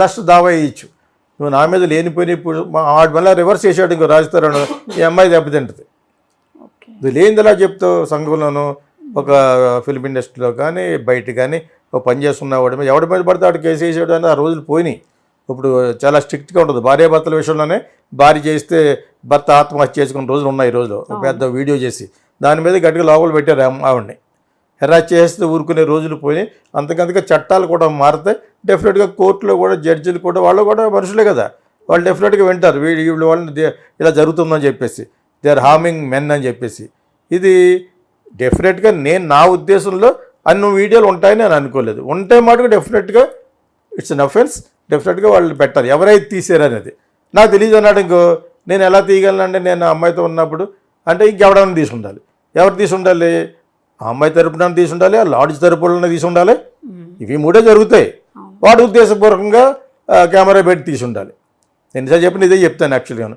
దశ దావా వేయచ్చు. నువ్వు నా మీద లేనిపోయిన వాడి వల్ల రివర్స్ చేసాడు ఇంకో రాజుతారు, ఈ అమ్మాయి దెబ్బతింటుంది. నువ్వు లేనిది ఎలా చెప్తావు? సంఘంలోనూ ఒక ఫిల్మ్ ఇండస్ట్రీలో కానీ బయట కానీ ఒక పని చేస్తున్నవాడి మీద ఎవడి మీద పడితే వాడు కేసు వేసాడు అని ఆ రోజులు పోయినాయి. ఇప్పుడు చాలా స్ట్రిక్ట్గా ఉంటుంది. భార్యాభర్తల విషయంలోనే భార్య చేస్తే భర్త ఆత్మహత్య చేసుకున్న రోజులు ఉన్నాయి. ఈ రోజులో ఒక పెద్ద వీడియో చేసి దాని మీద గట్టిగా లోపల పెట్టారు ఆవిడ్ని. హెరాస్ చేస్తే ఊరుకునే రోజులు పోయినాయి. అంతకంతగా చట్టాలు కూడా మారితే డెఫినెట్గా కోర్టులో కూడా జడ్జిలు కూడా వాళ్ళు కూడా మనుషులే కదా, వాళ్ళు డెఫినెట్గా వింటారు. వీళ్ళు వాళ్ళని ఇలా జరుగుతుందని చెప్పేసి దే ఆర్ హార్మింగ్ మెన్ అని చెప్పేసి. ఇది డెఫినెట్గా నేను నా ఉద్దేశంలో అన్ని వీడియోలు ఉంటాయని నేను అనుకోలేదు. ఉంటే మటుకు డెఫినెట్గా ఇట్స్ అన్ అఫెన్స్, డెఫినెట్గా వాళ్ళు పెట్టారు ఎవరైతే తీసారనేది. నాకు తెలియదు అన్నాడు. ఇంకో నేను ఎలా తీయగలనంటే నేను అమ్మాయితో ఉన్నప్పుడు అంటే ఇంకెవడన్నా తీసి ఉండాలి. ఎవరు తీసి ఉండాలి? ఆ అమ్మాయి తరపున తీసి ఉండాలి, ఆ లాడ్జ్ తరపున తీసి ఉండాలి. ఇవి మూడే జరుగుతాయి. వాడు ఉద్దేశపూర్వకంగా కెమెరా పెట్టి తీసి ఉండాలి. నేను చెప్పిన ఇదే చెప్తాను యాక్చువల్గా.